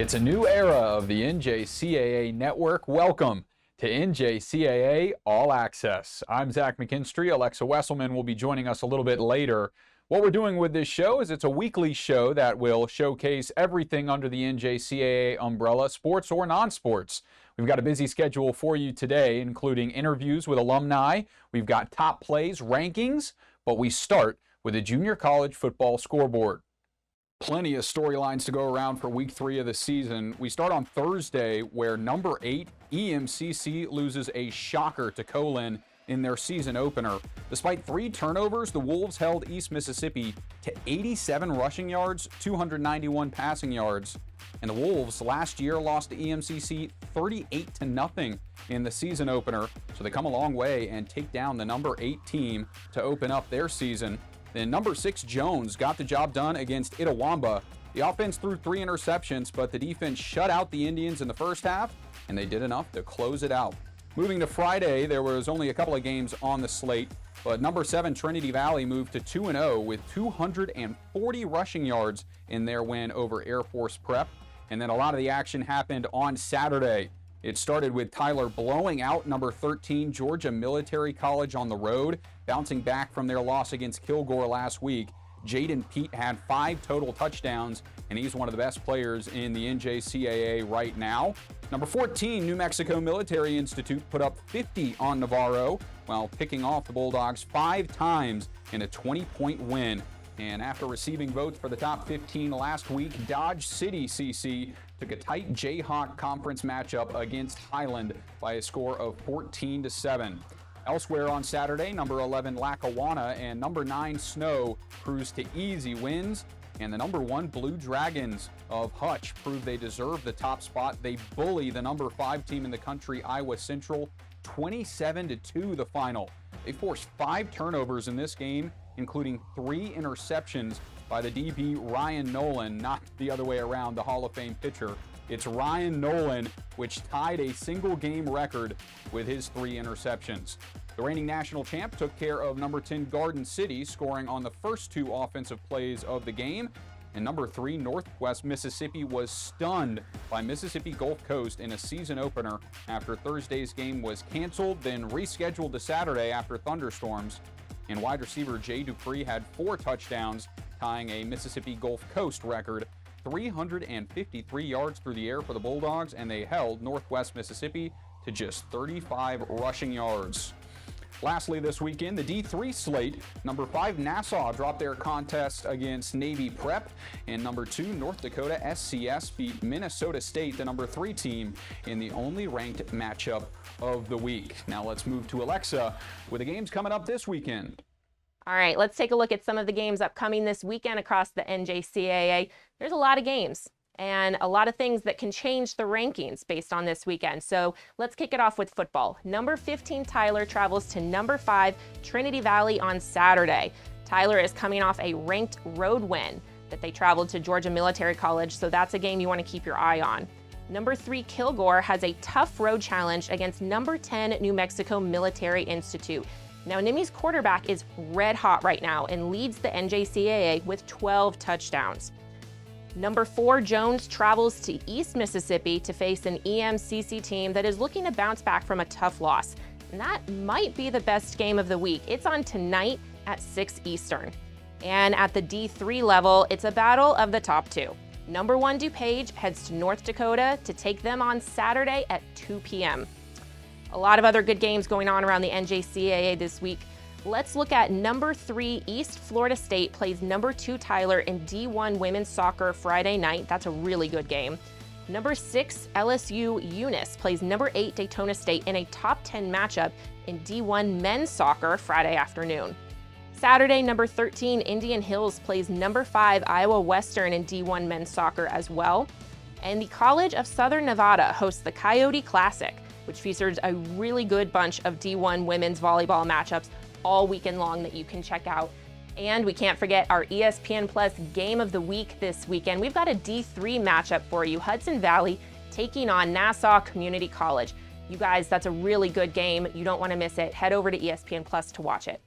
It's a new era of the NJCAA network. Welcome to NJCAA All Access. I'm Zach McKinstry. Alexa Wesselman will be joining us a little bit later. What we're doing with this show is it's a weekly show that will showcase everything under the NJCAA umbrella, sports or non-sports. We've got a busy schedule for you today, including interviews with alumni. We've got top plays, rankings, but we start with a junior college football scoreboard. Plenty of storylines to go around for week 3 of the season. We start on Thursday where number 8 EMCC loses a shocker to Colin in their season opener. Despite 3 turnovers, the Wolves held East Mississippi to 87 rushing yards, 291 passing yards. And the Wolves last year lost to EMCC 38-0 in the season opener. So they come a long way and take down the number 8 team to open up their season. Then number 6 Jones got the job done against Itawamba. The offense threw 3 interceptions, but the defense shut out the Indians in the first half, and they did enough to close it out. Moving to Friday, there was only a couple of games on the slate, but number 7 Trinity Valley moved to 2-0 with 240 rushing yards in their win over Air Force Prep. And then a lot of the action happened on Saturday. It started with Tyler blowing out number 13 Georgia Military College on the road, bouncing back from their loss against Kilgore last week. Jaden Pete had 5 total touchdowns, and he's one of the best players in the NJCAA right now. Number 14 New Mexico Military Institute put up 50 on Navarro, while picking off the Bulldogs 5 times in a 20-point win. And after receiving votes for the top 15 last week, Dodge City CC took a tight Jayhawk conference matchup against Highland by a score of 14-7. Elsewhere on Saturday, number 11 Lackawanna and number 9 Snow cruised to easy wins, and the number 1 Blue Dragons of Hutch proved they deserve the top spot. They bully the number 5 team in the country, Iowa Central, 27-2 the final. They forced 5 turnovers in this game, including 3 interceptions by the DB Ryan Nolan, not the other way around, the Hall of Fame pitcher. It's Ryan Nolan, which tied a single game record with his 3 interceptions. The reigning national champ took care of number 10 Garden City, scoring on the first 2 offensive plays of the game. And number 3 Northwest Mississippi was stunned by Mississippi Gulf Coast in a season opener after Thursday's game was canceled, then rescheduled to Saturday after thunderstorms. And wide receiver Jay Dupree had 4 touchdowns, tying a Mississippi Gulf Coast record. 353 yards through the air for the Bulldogs, and they held Northwest Mississippi to just 35 rushing yards. Lastly this weekend, the D3 slate, number 5 Nassau dropped their contest against Navy Prep, and number 2 North Dakota SCS beat Minnesota State, the number 3 team, in the only ranked matchup of the week. Now let's move to Alexa with the games coming up this weekend. All right, let's take a look at some of the games upcoming this weekend across the NJCAA. There's a lot of games and a lot of things that can change the rankings based on this weekend. So let's kick it off with football. Number 15 Tyler travels to number 5 Trinity Valley on Saturday. Tyler is coming off a ranked road win that they traveled to Georgia Military College, so that's a game you want to keep your eye on. Number 3 Kilgore has a tough road challenge against number 10 New Mexico Military Institute. Now, Nimi's quarterback is red hot right now and leads the NJCAA with 12 touchdowns. Number 4 Jones travels to East Mississippi to face an EMCC team that is looking to bounce back from a tough loss. And that might be the best game of the week. It's on tonight at 6 Eastern. And at the D3 level, it's a battle of the top 2. Number 1 DuPage heads to North Dakota to take them on Saturday at 2 p.m. A lot of other good games going on around the NJCAA this week. Let's look at number 3 East Florida State plays number 2 Tyler in D1 women's soccer Friday night. That's a really good game. Number 6 LSU Eunice plays number 8 Daytona State in a top 10 matchup in D1 men's soccer Friday afternoon. Saturday, number 13 Indian Hills plays number 5 Iowa Western in D1 men's soccer as well. And the College of Southern Nevada hosts the Coyote Classic, which features a really good bunch of D1 women's volleyball matchups all weekend long that you can check out. And we can't forget our ESPN Plus Game of the Week this weekend. We've got a D3 matchup for you, Hudson Valley taking on Nassau Community College. You guys, that's a really good game. You don't want to miss it. Head over to ESPN Plus to watch it.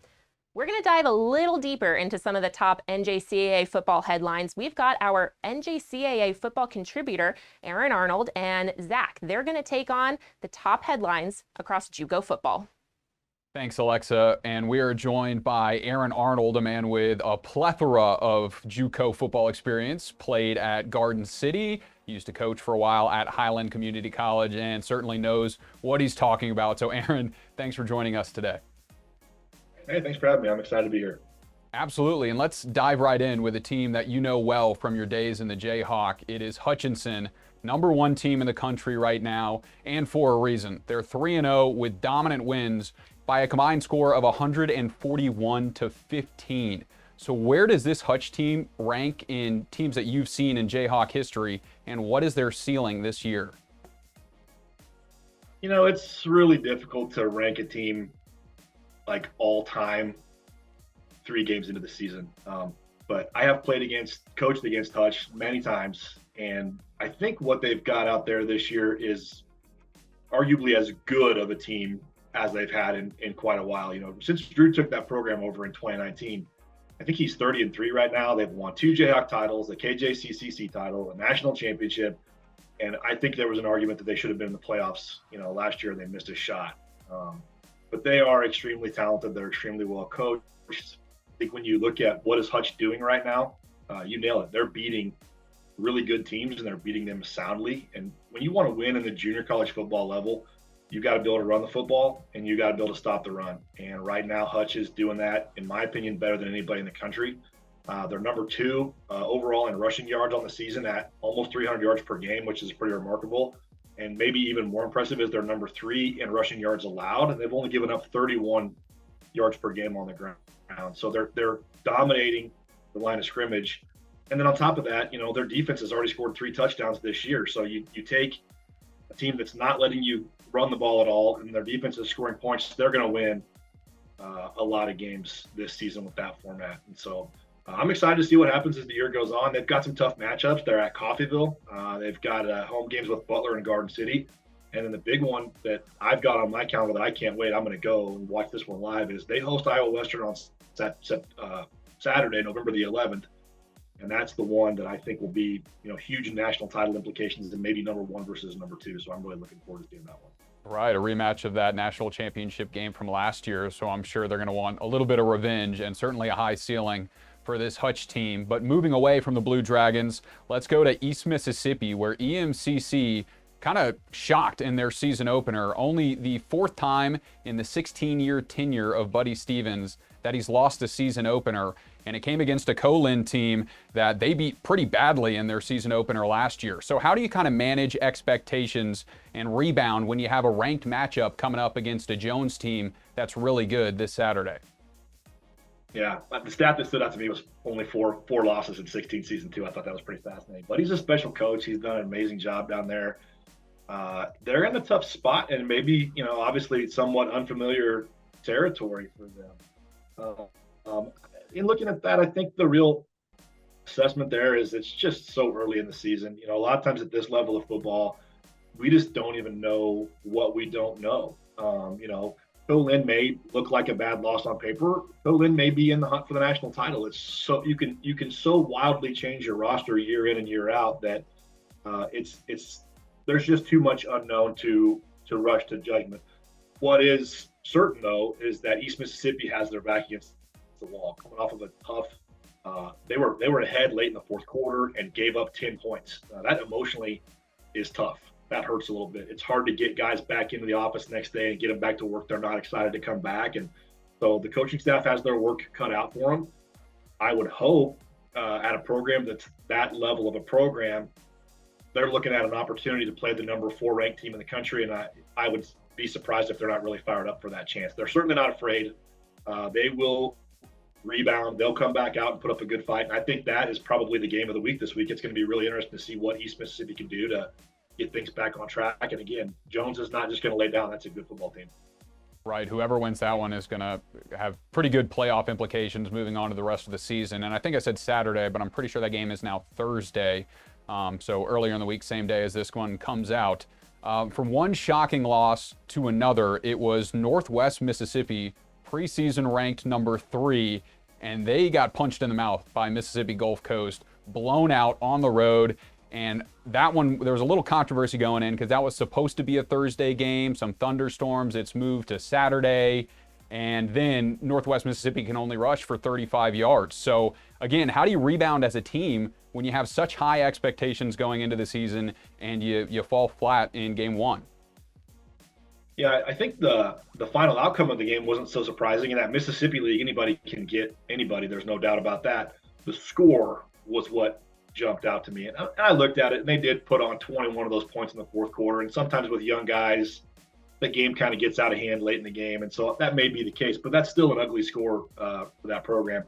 We're going to dive a little deeper into some of the top NJCAA football headlines. We've got our NJCAA football contributor, Aaron Arnold, and Zach. They're going to take on the top headlines across JUCO football. Thanks, Alexa. And we are joined by Aaron Arnold, a man with a plethora of JUCO football experience, played at Garden City, used to coach for a while at Highland Community College, and certainly knows what he's talking about. So, Aaron, thanks for joining us today. Hey, thanks for having me. I'm excited to be here. Absolutely. And let's dive right in with a team that you know well from your days in the Jayhawk. It is Hutchinson, #1 team in the country right now, and for a reason. They're 3-0 with dominant wins by a combined score of 141-15. So where does this Hutch team rank in teams that you've seen in Jayhawk history, and what is their ceiling this year? You know, it's really difficult to rank a team like all time 3 games into the season. But I have coached against Hutch many times, and I think what they've got out there this year is arguably as good of a team as they've had in quite a while. You know, since Drew took that program over in 2019, I think he's 30-3 right now. They've won 2 Jayhawk titles, a KJCCC title, a national championship, and I think there was an argument that they should have been in the playoffs. You know, last year they missed a shot. But they are extremely talented. They're extremely well coached. I think when you look at what is Hutch doing right now, you nail it. They're beating really good teams, and they're beating them soundly. And when you want to win in the junior college football level, you got to be able to run the football, and you got to be able to stop the run. And right now, Hutch is doing that, in my opinion, better than anybody in the country. They're #2 overall in rushing yards on the season at almost 300 yards per game, which is pretty remarkable. And maybe even more impressive is they're #3 in rushing yards allowed, and they've only given up 31 yards per game on the ground. So they're dominating the line of scrimmage. And then on top of that, you know, their defense has already scored 3 touchdowns this year. So you take a team that's not letting you run the ball at all, and their defense is scoring points, they're going to win a lot of games this season with that format. And so I'm excited to see what happens as the year goes on. They've got some tough matchups. They're at Coffeyville. They've got home games with Butler and Garden City. And then the big one that I've got on my calendar that I can't wait, I'm going to go and watch this one live, is they host Iowa Western on Saturday, November the 11th. And that's the one that I think will be, you know, huge national title implications, and maybe #1 versus #2. So I'm really looking forward to seeing that one. Right, a rematch of that national championship game from last year. So I'm sure they're going to want a little bit of revenge, and certainly a high ceiling for this Hutch team. But moving away from the Blue Dragons, let's go to East Mississippi, where EMCC kind of shocked in their season opener. Only the 4th time in the 16-year tenure of Buddy Stevens that he's lost a season opener. And it came against a Colin team that they beat pretty badly in their season opener last year. So how do you kind of manage expectations and rebound when you have a ranked matchup coming up against a Jones team that's really good this Saturday? Yeah, the stat that stood out to me was only four losses in 16 season 2. I thought that was pretty fascinating. But he's a special coach. He's done an amazing job down there. They're in a tough spot, and maybe, you know, obviously somewhat unfamiliar territory for them. In looking at that, I think the real assessment there is it's just so early in the season. You know, a lot of times at this level of football, we just don't even know what we don't know. You know, Phil Lynn may look like a bad loss on paper. Phil Lynn may be in the hunt for the national title. It's so you can so wildly change your roster year in and year out that there's just too much unknown to rush to judgment. What is certain though is that East Mississippi has their back against the wall, coming off of a tough. They were ahead late in the 4th quarter and gave up 10 points. That emotionally is tough. That hurts a little bit. It's hard to get guys back into the office next day and get them back to work. They're not excited to come back. And so the coaching staff has their work cut out for them. I would hope at a program that's that level of a program, they're looking at an opportunity to play the #4 ranked team in the country. And I would be surprised if they're not really fired up for that chance. They're certainly not afraid. They will rebound. They'll come back out and put up a good fight. And I think that is probably the game of the week this week. It's going to be really interesting to see what East Mississippi can do to get things back on track. And again, Jones is not just going to lay down. That's a good football team. Right. Whoever wins that one is going to have pretty good playoff implications moving on to the rest of the season. And I think I said Saturday, but I'm pretty sure that game is now Thursday. So earlier in the week, same day as this one comes out. From one shocking loss to another, it was Northwest Mississippi preseason ranked number 3, and they got punched in the mouth by Mississippi Gulf Coast, blown out on the road. And that one, there was a little controversy going in because that was supposed to be a Thursday game, some thunderstorms. It's moved to Saturday. And then Northwest Mississippi can only rush for 35 yards. So again, how do you rebound as a team when you have such high expectations going into the season and you fall flat in game 1? Yeah, I think the final outcome of the game wasn't so surprising. In that Mississippi League, anybody can get anybody. There's no doubt about that. The score was what jumped out to me. And I looked at it, and they did put on 21 of those points in the fourth quarter. And sometimes with young guys, the game kind of gets out of hand late in the game. And so that may be the case, but that's still an ugly score for that program.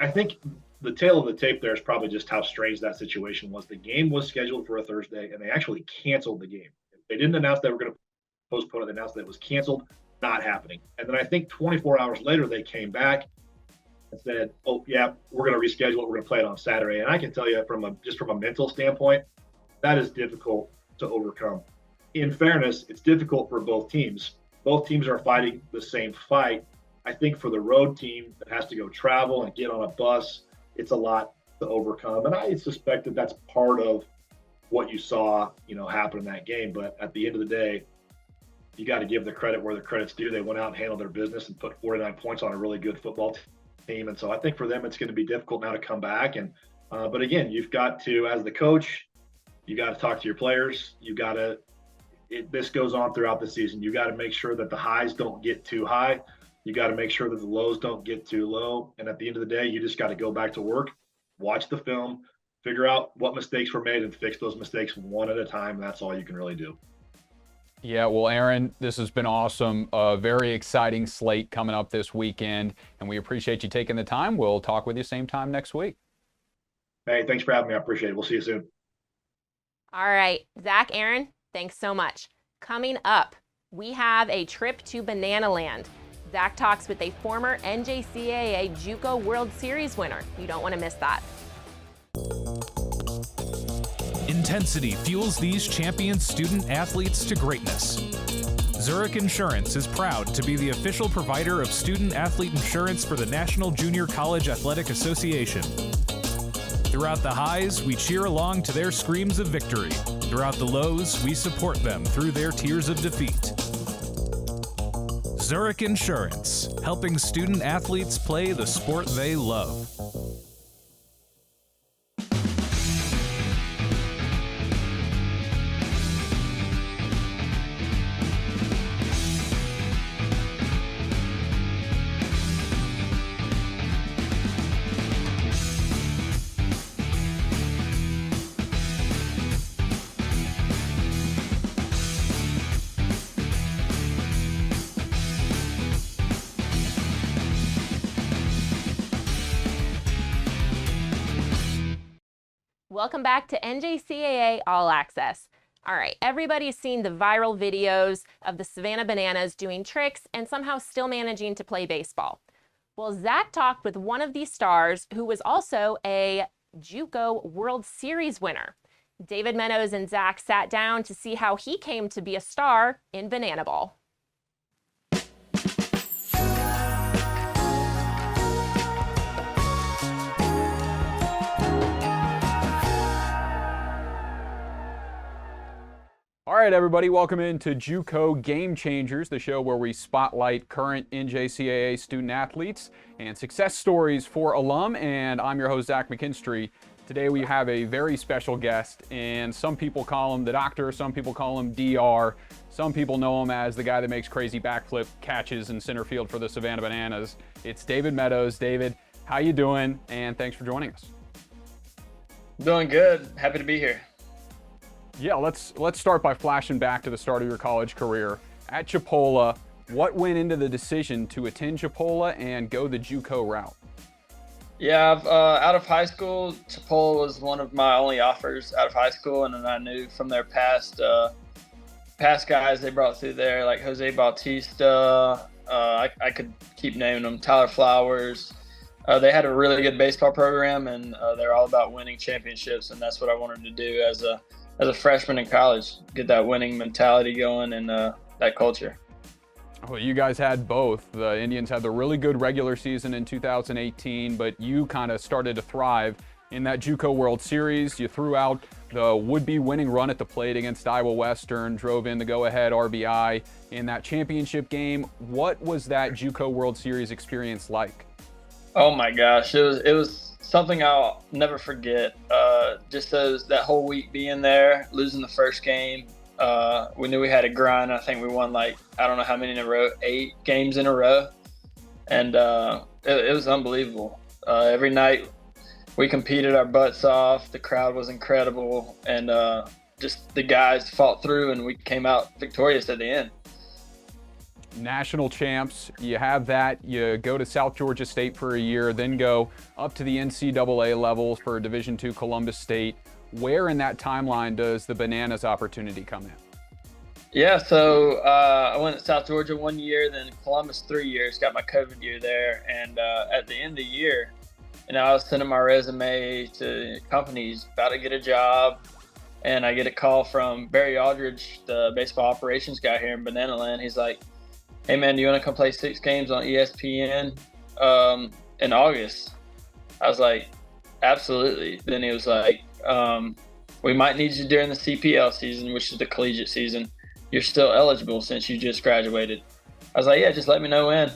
I think the tail of the tape there is probably just how strange that situation was. The game was scheduled for a Thursday, and they actually canceled the game. They didn't announce they were going to postpone it. They announced that it was canceled, not happening. And then I think 24 hours later, they came back and said, oh, yeah, we're going to reschedule it. We're going to play it on Saturday. And I can tell you from a mental standpoint, that is difficult to overcome. In fairness, it's difficult for both teams. Both teams are fighting the same fight. I think for the road team that has to go travel and get on a bus, it's a lot to overcome. And I suspect that that's part of what you saw, happen in that game. But at the end of the day, you got to give the credit where the credit's due. They went out and handled their business and put 49 points on a really good football team. And so I think for them, it's going to be difficult now to come back. And but again, you've got to, as the coach, you got to talk to your players. You got to, this goes on throughout the season. You got to make sure that the highs don't get too high. You got to make sure that the lows don't get too low. And at the end of the day, you just got to go back to work, watch the film, figure out what mistakes were made and fix those mistakes one at a time. That's all you can really do. Yeah, well, Aaron, this has been awesome. A very exciting slate coming up this weekend, and we appreciate you taking the time. We'll talk with you same time next week. Hey, thanks for having me. I appreciate it. We'll see you soon. All right, Zach, Aaron, thanks so much. Coming up, we have a trip to Banana Land. Zach talks with a former NJCAA JUCO World Series winner. You don't want to miss that. Intensity fuels these champion student athletes to greatness. Zurich Insurance is proud to be the official provider of student athlete insurance for the National Junior College Athletic Association. Throughout the highs, we cheer along to their screams of victory. Throughout the lows, we support them through their tears of defeat. Zurich Insurance, helping student athletes play the sport they love. Welcome back to NJCAA All Access. All right, everybody's seen the viral videos of the Savannah Bananas doing tricks and somehow still managing to play baseball. Well, Zach talked with one of these stars who was also a JUCO World Series winner. David Meadows and Zach sat down to see how he came to be a star in Banana Ball. All right, everybody, welcome into JUCO Game Changers, the show where we spotlight current NJCAA student athletes and success stories for alum, and I'm your host, Zach McKinstry. Today we have a very special guest, and some people call him the doctor, some people call him DR, some people know him as the guy that makes crazy backflip catches in center field for the Savannah Bananas. It's David Meadows. David, how you doing? And thanks for joining us. Doing good. Happy to be here. Yeah, let's start by flashing back to the start of your college career. At Chipola, what went into the decision to attend Chipola and go the JUCO route? Yeah, out of high school, Chipola was one of my only offers out of high school, and then I knew from their past guys they brought through there, like Jose Bautista. I could keep naming them. Tyler Flowers. They had a really good baseball program, and they're all about winning championships, and that's what I wanted to do as a freshman in college, get that winning mentality going and that culture. Well, you guys had both. The Indians had the really good regular season in 2018, but you kind of started to thrive in that JUCO World Series. You threw out the would-be winning run at the plate against Iowa Western, drove in the go-ahead RBI in that championship game. What was that JUCO World Series experience like? Oh my gosh, it was something I'll never forget. Just that whole week being there, losing the first game. We knew we had a grind. I think we won I don't know how many in a row, 8 games in a row. And it was unbelievable. Every night we competed our butts off. The crowd was incredible. And just the guys fought through, and we came out victorious at the end. National champs, you have that. You go to South Georgia State for a year, then go up to the NCAA level for Division II Columbus State. Where in that timeline does the Bananas opportunity come in? Yeah, so I went to South Georgia 1 year, then Columbus 3 years, got my COVID year there. And at the end of the year, I was sending my resume to companies, about to get a job. And I get a call from Barry Aldridge, the baseball operations guy here in Banana Land. He's like, hey, man, do you want to come play 6 games on ESPN in August? I was like, absolutely. Then he was like, we might need you during the CPL season, which is the collegiate season. You're still eligible since you just graduated. I was like, yeah, just let me know when.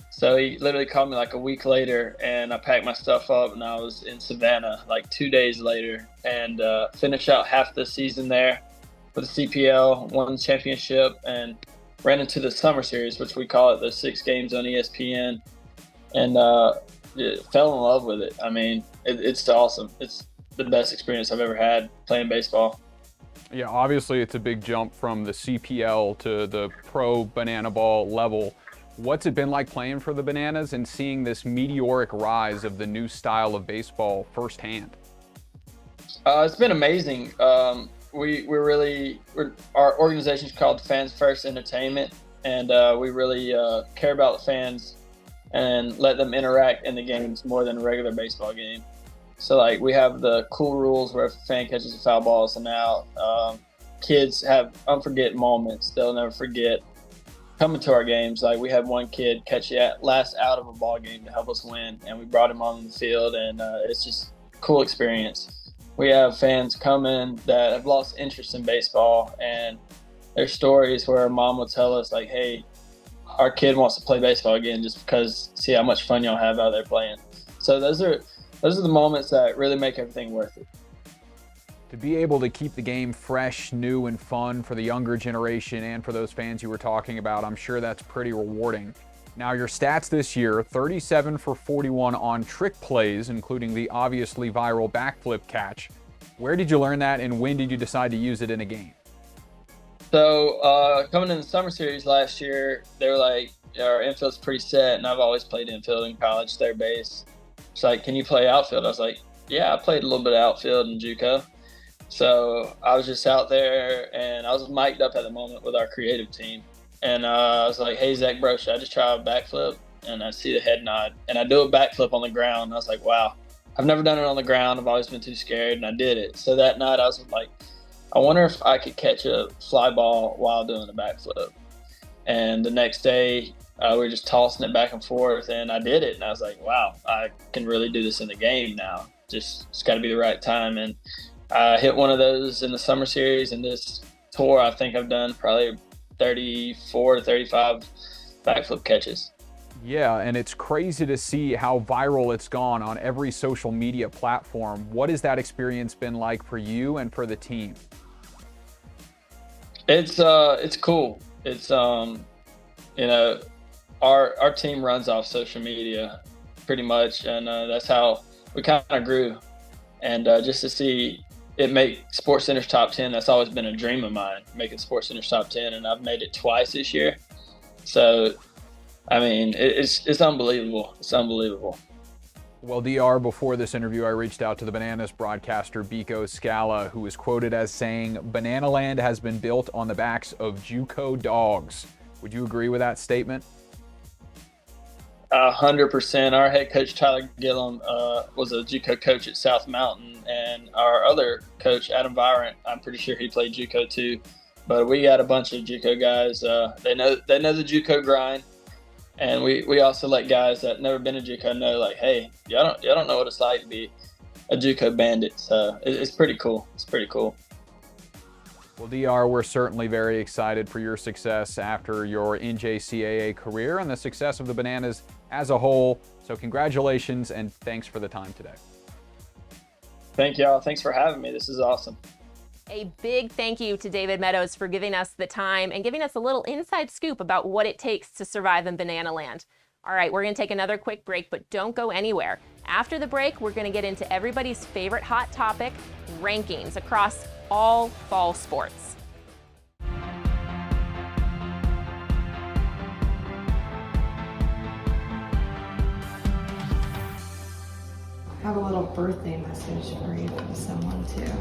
So he literally called me a week later, and I packed my stuff up, and I was in Savannah 2 days later, and finished out half the season there for the CPL, won the championship, and ran into the summer series, which we call it, the 6 games on ESPN, and fell in love with it. I mean, it's awesome. It's the best experience I've ever had playing baseball. Yeah, obviously it's a big jump from the CPL to the pro banana ball level. What's it been like playing for the Bananas and seeing this meteoric rise of the new style of baseball firsthand? It's been amazing. Our organization's called Fans First Entertainment, and we really care about the fans and let them interact in the games more than a regular baseball game. So we have the cool rules where if a fan catches a foul ball, it's an out. Kids have unforgettable moments they'll never forget coming to our games. We had one kid catch the last out of a ball game to help us win, and we brought him on the field, and it's just a cool experience. We have fans coming that have lost interest in baseball, and there's stories where mom will tell us hey, our kid wants to play baseball again just because see how much fun y'all have out there playing. So those are the moments that really make everything worth it. To be able to keep the game fresh, new, and fun for the younger generation and for those fans you were talking about, I'm sure that's pretty rewarding. Now, your stats this year, 37 for 41 on trick plays, including the obviously viral backflip catch. Where did you learn that, and when did you decide to use it in a game? So coming in the summer series last year, they were like, our infield's pretty set, and I've always played infield in college, third base. It's like, can you play outfield? I was like, yeah, I played a little bit of outfield in JUCO. So I was just out there, and I was mic'd up at the moment with our creative team. And I was like, hey, Zach, bro, should I just try a backflip? And I see the head nod. And I do a backflip on the ground. And I was like, wow, I've never done it on the ground. I've always been too scared, and I did it. So that night I was like, I wonder if I could catch a fly ball while doing a backflip. And the next day, we were just tossing it back and forth, and I did it. And I was like, wow, I can really do this in the game now. It's got to be the right time. And I hit one of those in the summer series, and this tour I think I've done probably 34 to 35 backflip catches. Yeah, and it's crazy to see how viral it's gone on every social media platform. What has that experience been like for you and for the team? It's cool. It's our team runs off social media pretty much, and that's how we kind of grew. And just to see it make SportsCenter's top 10, that's always been a dream of mine, making SportsCenter's top 10, and I've made it twice this year. So, I mean, it's unbelievable. It's unbelievable. Well, DR, before this interview, I reached out to the Bananas broadcaster, Biko Scala, who was quoted as saying, "Banana Land has been built on the backs of JUCO dogs." Would you agree with that statement? 100%. Our head coach, Tyler Gillum, was a JUCO coach at South Mountain, and our other coach, Adam Virant, I'm pretty sure he played JUCO too. But we got a bunch of JUCO guys. They know the JUCO grind, and we also let guys that never been a JUCO know, like, hey, y'all don't know what it's like to be a JUCO bandit. So it's pretty cool. It's pretty cool. Well, DR, we're certainly very excited for your success after your NJCAA career and the success of the Bananas as a whole. So congratulations and thanks for the time today. Thank y'all. Thanks for having me. This is awesome. A big thank you to David Meadows for giving us the time and giving us a little inside scoop about what it takes to survive in Banana Land. All right, we're going to take another quick break, but don't go anywhere. After the break, we're going to get into everybody's favorite hot topic, rankings across all fall sports. I have a little birthday message for you from someone too.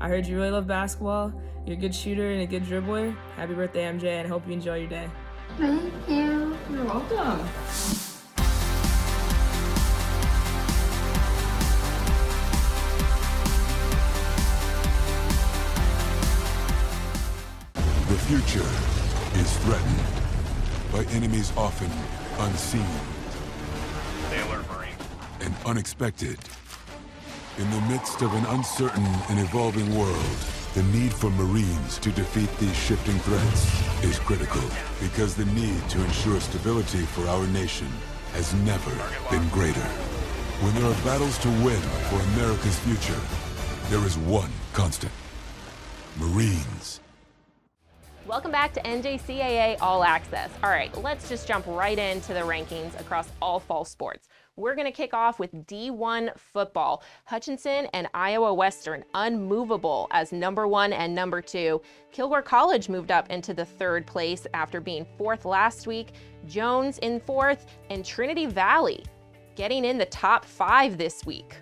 I heard you really love basketball. You're a good shooter and a good dribbler. Happy birthday, MJ, and I hope you enjoy your day. Thank you. You're welcome. The future is threatened by enemies often unseen and unexpected. In the midst of an uncertain and evolving world, the need for Marines to defeat these shifting threats is critical, because the need to ensure stability for our nation has never been greater. When there are battles to win for America's future, there is one constant: Marines. Welcome back to NJCAA All Access. All right, let's just jump right into the rankings across all fall sports. We're going to kick off with D1 football. Hutchinson and Iowa Western unmovable as number 1 and number 2. Kilgore College moved up into the 3rd place after being 4th last week. Jones in 4th, and Trinity Valley getting in the top 5 this week.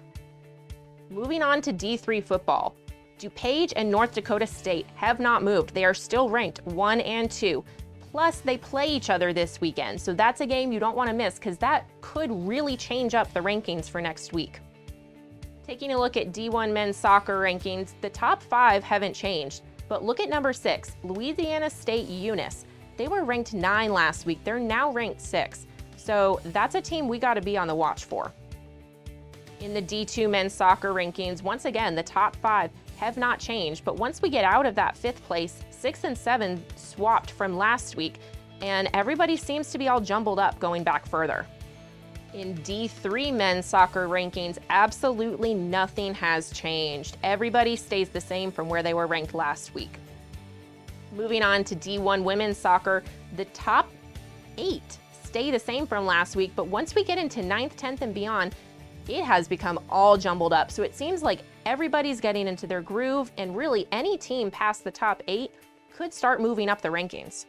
Moving on to D3 football. DuPage and North Dakota State have not moved. They are still ranked 1 and 2. Plus, they play each other this weekend, so that's a game you don't want to miss because that could really change up the rankings for next week. Taking a look at D1 men's soccer rankings, the top 5 haven't changed, but look at number 6, Louisiana State Eunice. They were ranked 9 last week. They're now ranked 6. So that's a team we got to be on the watch for. In the D2 men's soccer rankings, once again, the top 5 have not changed, but once we get out of that 5th place, 6 and 7 swapped from last week, and everybody seems to be all jumbled up going back further. In D3 men's soccer rankings, absolutely nothing has changed. Everybody stays the same from where they were ranked last week. Moving on to D1 women's soccer, the top 8 stay the same from last week, but once we get into 9th, 10th, and beyond, it has become all jumbled up. So it seems like everybody's getting into their groove, and really any team past the top 8 could start moving up the rankings.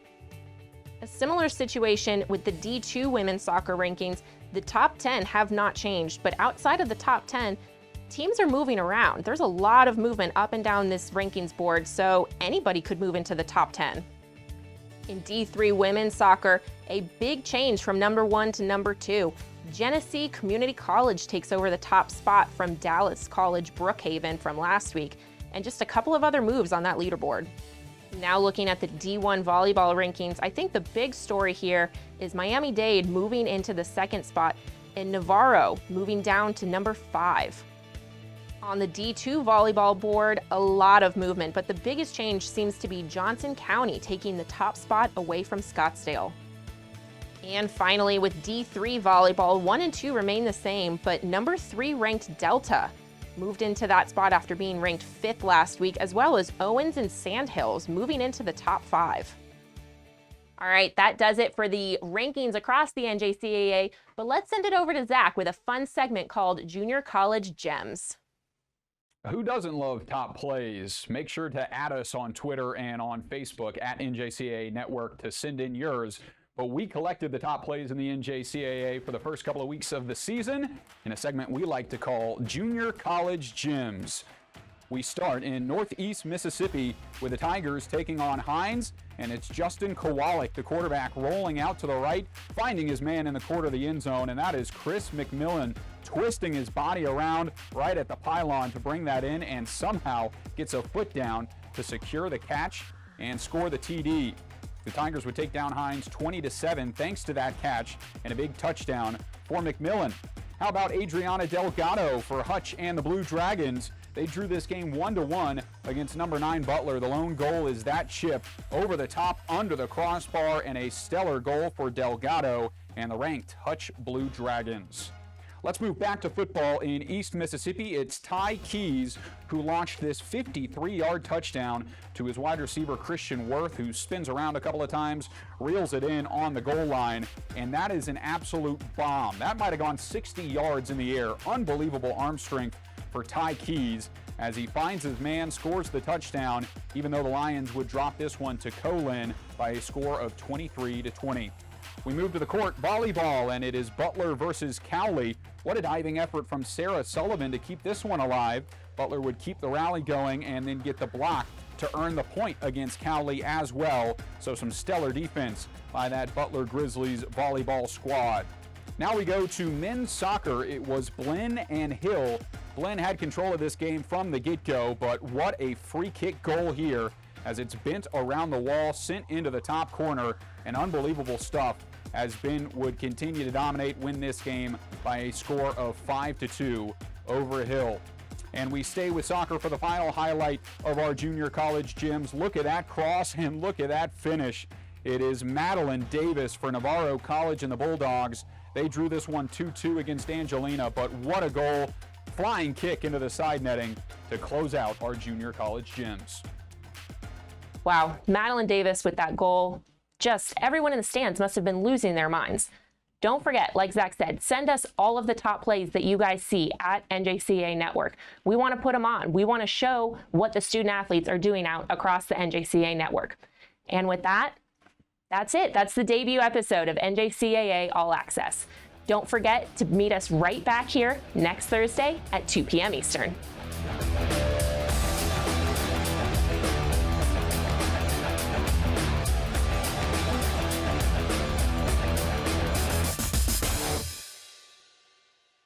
A similar situation with the D2 women's soccer rankings. The top 10 have not changed, but outside of the top 10, teams are moving around. There's a lot of movement up and down this rankings board, so anybody could move into the top 10. In D3 women's soccer, a big change from number 1 to number 2. Genesee Community College takes over the top spot from Dallas College Brookhaven from last week, and just a couple of other moves on that leaderboard. Now looking at the D1 volleyball rankings, I think the big story here is Miami-Dade moving into the 2nd spot and Navarro moving down to number 5. On the D2 volleyball board, a lot of movement, but the biggest change seems to be Johnson County taking the top spot away from Scottsdale. And finally, with D3 volleyball, 1 and 2 remain the same, but number 3 ranked Delta moved into that spot after being ranked 5th last week, as well as Owens and Sandhills moving into the top 5. All right, that does it for the rankings across the NJCAA, but let's send it over to Zach with a fun segment called Junior College Gems. Who doesn't love top plays? Make sure to add us on Twitter and on Facebook at NJCAA Network to send in yours. But we collected the top plays in the NJCAA for the first couple of weeks of the season in a segment we like to call Junior College Gems. We start in Northeast Mississippi with the Tigers taking on Hines, and it's Justin Kowalik, the quarterback, rolling out to the right, finding his man in the corner of the end zone, and that is Chris McMillan twisting his body around right at the pylon to bring that in, and somehow gets a foot down to secure the catch and score the TD. The Tigers would take down Hines 20-7 thanks to that catch and a big touchdown for McMillan. How about Adriana Delgado for Hutch and the Blue Dragons? They drew this game 1-1 against number 9 Butler. The lone goal is that chip over the top under the crossbar, and a stellar goal for Delgado and the ranked Hutch Blue Dragons. Let's move back to football in East Mississippi. It's Ty Keys who launched this 53-yard touchdown to his wide receiver Christian Worth, who spins around a couple of times, reels it in on the goal line, and that is an absolute bomb. That might have gone 60 yards in the air. Unbelievable arm strength for Ty Keys as he finds his man, scores the touchdown, even though the Lions would drop this one to Colin by a score of 23-20. We move to the court, volleyball, and it is Butler versus Cowley. What a diving effort from Sarah Sullivan to keep this one alive. Butler would keep the rally going and then get the block to earn the point against Cowley as well. So some stellar defense by that Butler Grizzlies volleyball squad. Now we go to men's soccer. It was Blinn and Hill. Blinn had control of this game from the get-go, but what a free kick goal here as it's bent around the wall, sent into the top corner, and unbelievable stuff as Ben would continue to dominate, win this game by a score of 5-2 over Hill. And we stay with soccer for the final highlight of our junior college gyms. Look at that cross and look at that finish. It is Madeline Davis for Navarro College and the Bulldogs. They drew this one 2-2 against Angelina, but what a goal. Flying kick into the side netting to close out our junior college gyms. Wow, Madeline Davis with that goal. Just everyone in the stands must have been losing their minds. Don't forget, like Zach said, send us all of the top plays that you guys see at NJCAA Network. We want to put them on. We want to show what the student athletes are doing out across the NJCAA Network. And with that, that's it. That's the debut episode of NJCAA All Access. Don't forget to meet us right back here next Thursday at 2 p.m. Eastern.